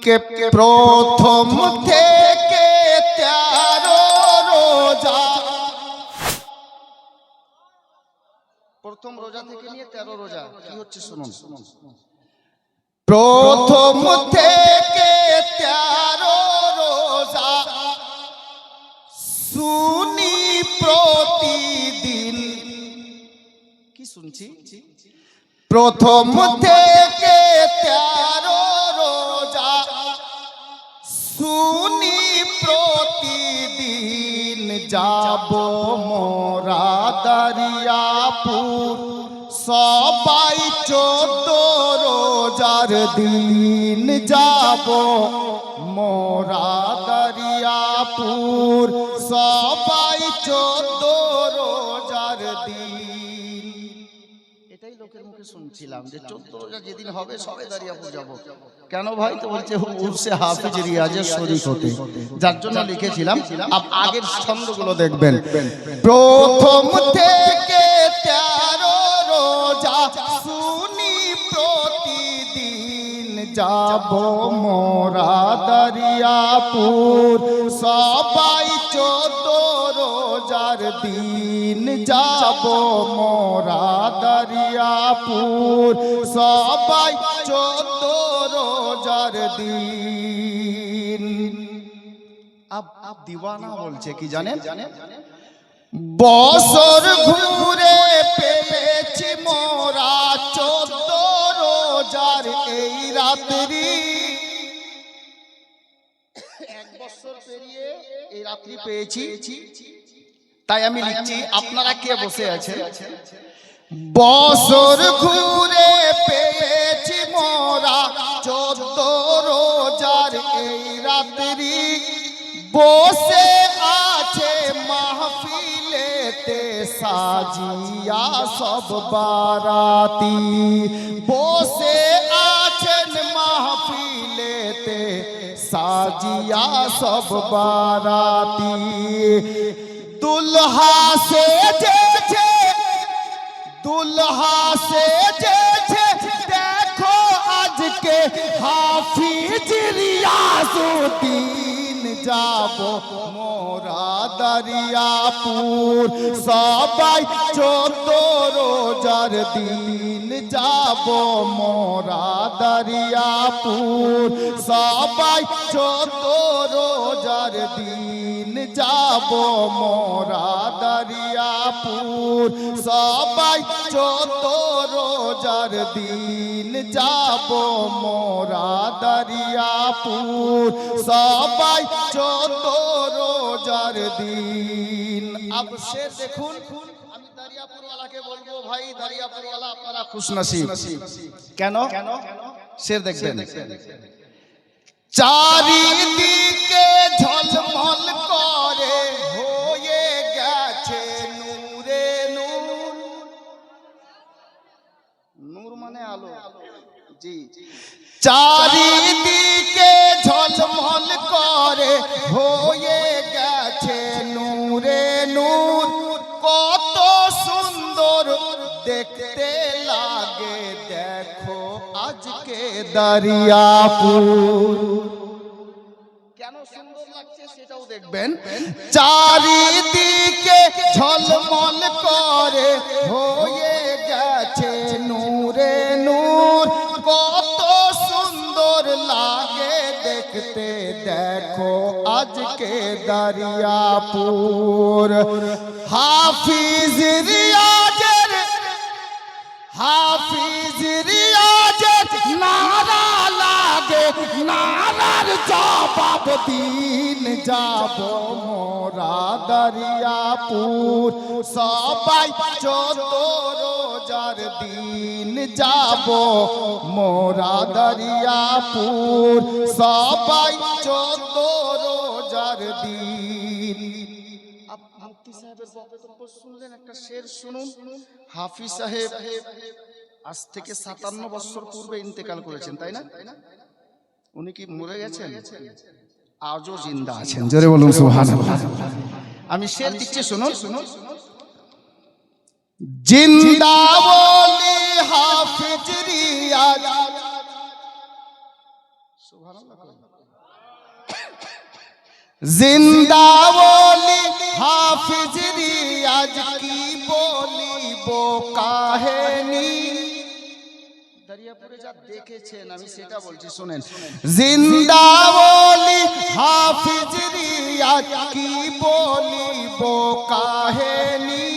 কে প্রথম থেকে 13 রোজা, প্রথম রোজা থেকে নিয়ে 13 রোজা কি হচ্ছে শুনুন। প্রথম থেকে 13 রোজা শুনি প্রতিদিন। কি শুনছি? প্রথম থেকে 13 রোজা শুনি প্রতিদিন, যাব মোরা দরিয়াপুর সবাই 14 রোজার দিন, যাব মোরা দরিয়াপুর সবাই 14 রোজার দিন। এটাই লোকের মুখে শুনছিলাম যে 14 রোজা যেদিন হবে সবাই দরিয়াপুর যাব। কেন ভাই? তো বলছে উরসে হাফিজ রিয়াজের শরীক হতে, যার জন্য লিখেছিলাম। আগের ছন্দগুলো দেখবেন। প্রথম থেকে 13 রোজা শুনি প্রতিদিন, যাব মোরা দরিয়াপুর সবাই 14 রোজার দিন, যাব মোরা দরিয়াপুর সবাই 14 রোজার দিন। আব দিওয়ানা বলছে কি জানেন? বছর ঘুরে পেয়েছি মোরা 14 রোজার এই রাত্রি। এক বছর পেরিয়ে এই রাত্রি পেয়েছি, তাই আমি লিখছি। আপনারা কে বসে আছেন? বছর ঘুরে পেয়েছি মোরা 14 রোজার এই রাত্রি, বসে আছে মাহফিলেতে সাজিয়া সব বারাতি, বসে আছেন মাহফিলেতে সাজিয়া সব বারাতি। দুলহা সেজেছে, দুলহা সেজেছে, দেখো আজকে হাফিজ রিয়াজউদ্দিন, যাব মোরা দরিয়াপুর সবাই 14 রোজার দিন, যাব মোরা দরিয়াপুর সবাই 14 রোজার দিন, যাব মোরা দরিয়াপুর সবাই 14 রোজার দিন, যাব মোরা দরিয়াপুর সবাই 14 রোজার দিন। अब शेर দেখুন। আমি দরিয়াপুরওয়ালাকে বলবো, ভাই দরিয়াপুরওয়ালা আপনারা খুশনসিব। কেন? शेर দেখবেন। চারিদিকে ঝলমল করে হয়ে গেছে নূরে নূর। নূর মানে আলো। জি, চারিদিকে ঝলমল করে হয়ে গেছে নূরে নূর। কত সুন্দর দেখতে লাগে দেখো আজকে দরিয়াপুর। কেন সুন্দর লাগছে সেটাও দেখবেন। চারিদিকে ঝলমল করে হয়ে গেছে নূরে নূর। কত সুন্দর লাগে দেখতে দেখো আজকে দরিয়াপুর। হাফিজ রিয়াজের, হাফিজ রিয়াজের নারা লাগে, নারার জবাব দিন, যাব মোরা দরিয়াপুর সবাই 14 রোজার দিন, যাব মোরা দরিয়াপুর সবাই 14 রোজার দিন। মুফতি সাহেবের বক্তব্য শুনলেন, একটা শের শুনুন। হাফিজ সাহেব আজ থেকে 57 বছর পূর্বে ইন্তেকাল করেছেন, তাই না? উনি কি মরে গেছেন? আজও জিন্দা আছেন। জোরে বলুন সুবহানাল্লাহ। আমি শের দিচ্ছি শুনুন। জিন্দা বলি হাফিজ রিয়াজ জিন্দা বলি হাফিজ রিয়াজ কি বলিব কাহিনী, দরিয়াপুরে যা দেখেছেন আমি সেটা বলছি শুনেন। জিন্দা বলি হাফিজ রিয়াজ কি বলিব কাহিনী,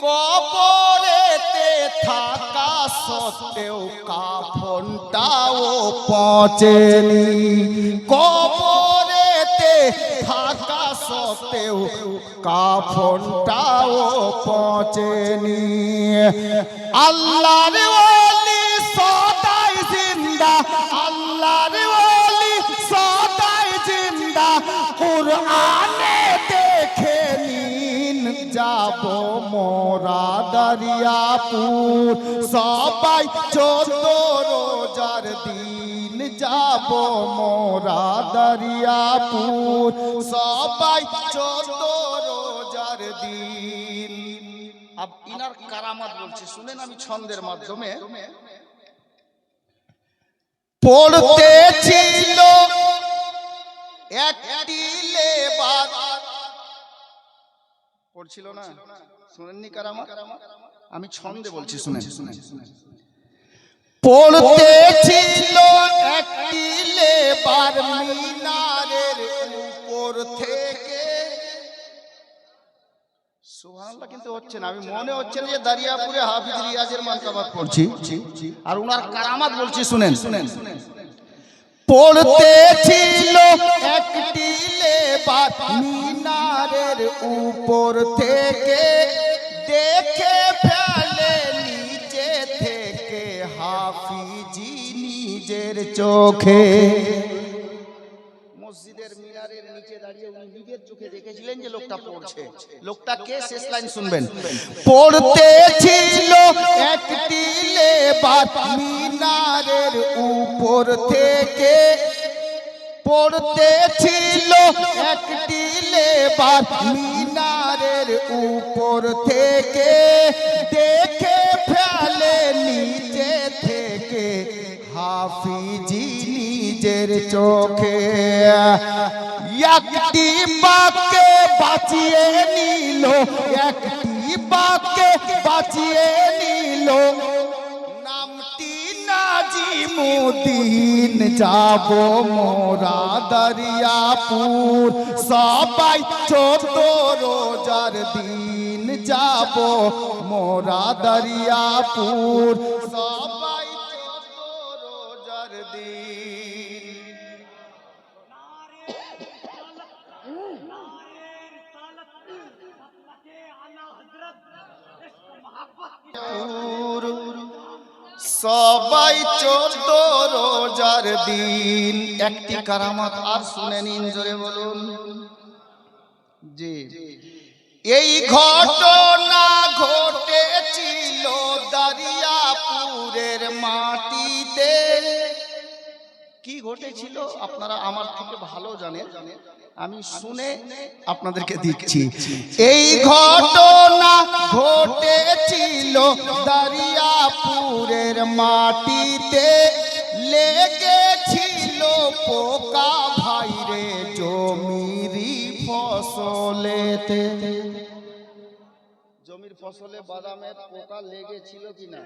কবরেতে থাকা সত্ত্বেও কাফনটাও পচেনি, কবরেতে থাকা সত্ত্বেও কাফনটাও পচেনি। আল্লাহর ওলি সদাই জিন্দা, আল্লাহর ওলি সদাই জিন্দা, কুরআনে দেখে নিন যাব মোরা দরিয়াপুর, সবাই 14 রোজার দিন যাব মোরা দরিয়াপুর, সবাই 14 রোজার দিন। আব ইনার কারামাত বলছে শুনেন আমি ছন্দের মাধ্যমে। পড়তে ছিল একটি লেবার, পড়ছিল না, শুনেননি কারামাত, আমি ছন্দে বলছি শুনেন। পড়তে ছিল একটি লেবার মিনারের উপর থেকে, সুবহানাল্লাহ কিন্তু হচ্ছে না, আমি মনে হচ্ছে না যে দরিয়াপুরে হাফিজ রিয়াজের মানকাবাত পড়ছি, আর উনার কারামাত বলছি শুনেন। পড়তে ছিল একটি লেবার মিনারের উপর থেকে, দেখে ফেলে নিচে থেকে হাফিজি নিজের চোখে, মসজিদের মিনারের নিচে দাঁড়িয়ে উনি নিজের চোখে দেখেছিলেন যে লোকটা পড়ছে। লোকটা কে? শেষ লাইন শুনবেন। পড়তে ছিল একটি লেবার মিনারের উপর থেকে, পড়তে ছিল একটি লেবার মিনারের উপর থেকে, দেখে ফেলে নিচে থেকে হাফিজি নিজের চোখে, একটি বাঁকে বাঁচিয়ে নিল, একটি বাঁকে বাঁচিয়ে নিল, নামটি নাজিমুদ্দিন, যাব মোরা দরিয়াপুর, সবাই 14 রোজার দিন যাব মোরা দরিয়াপুর, সবাই 14 রোজার দিন। সবাই 14 রোজার দিন। একটি কারামাত আর শুনে নিন, জোরে বলুন জি। এই ঘটনা ঘটেছিল দরিয়াপুরের মাটিতে। কি ঘটেছিল আপনারা আমার থেকে ভালো জানেন, আমি শুনে আপনাদেরকে দিচ্ছি। এই ঘটনা ঘটেছিল দরিয়াপুরের মাটিতে, লেগেছিল পোকা ভাইরে জমিরি ফসলেতে। জমির ফসলে বাদামের পোকা লেগেছিল কিনা,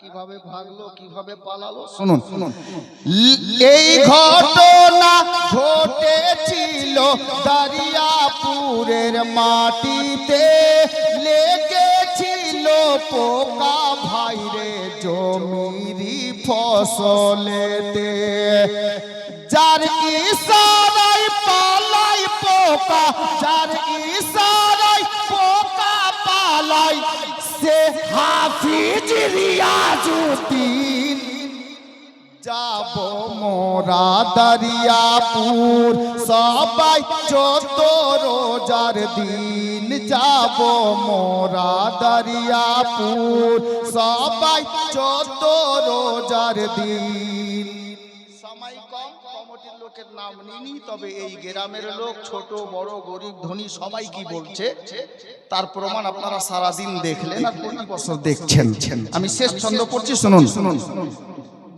কিভাবে ভাগলো, কিভাবে পালালো, শুনুন শুনুন। এই ঘটনা ঘটেছিল দরিয়াপুরের মাটিতে, লেগেছিল পোকা ভাইরে জমিরি ফসলেতে, যার ইশারায় পালাই পোকা, যার ইশারায় পোকা পালাই, সে হাফিজ রিয়াজউদ্দিন, যাব মোরা দরিয়াপুর, সবাই 14 রোজার দিন যাব মোরা দরিয়াপুর, সবাই 14 রোজার দিন। সময় কম, কমিটির লোকের নাম নিনি, তবে এই গ্রামের লোক ছোট বড় গরিব ধনী সবাই কি বলছে তার প্রমাণ আপনারা সারা দিন দেখলেন আর প্রতি বছর দেখছেন। আমি শেষ ছন্দ পড়ছি শুনুন শুনুন।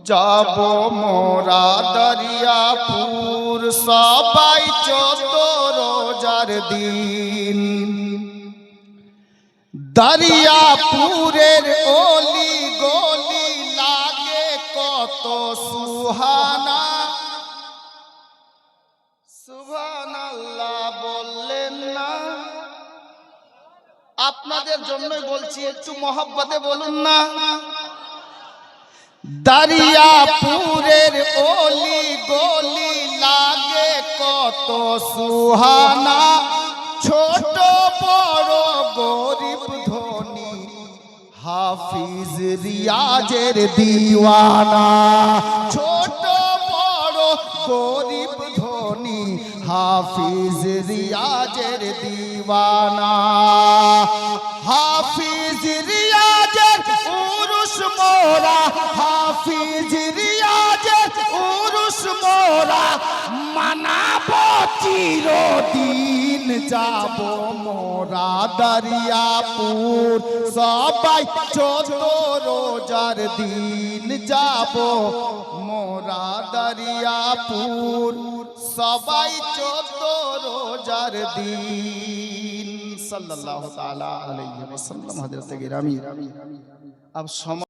যাব মোরা দরিয়াপুর সবাই 14 রোজার দিন। দরিয়াপুরের অলি গলি লাগে কত সুহানা, সুবহানাল্লাহ বললেন না? আপনাদের জন্যই বলছি, একটু মহব্বতে বলুন না। দরিয়াপুরের অলি গলি লাগে কত সুহানা, ছোট বড় গরিব ধনী হাফিজ রিয়াজের দিওয়ানা। ছোট বড় গরিব ধনী হাফিজ রিয়াজের দিওয়ানা। হাফিজ রিয়াজের উরুস মোরা, হাফিজ রিয়াজের উরুস মোরা মানাব চিরদিন। যাব মোরা দরিয়াপুর সবাই 14 রোজার দিন। যাব মোরা দরিয়াপুর সবাই 14 রোজার দিন। সাল্লাল্লাহু তাআলা আলাইহি ওয়াসাল্লাম। হযরত গিরামি, अब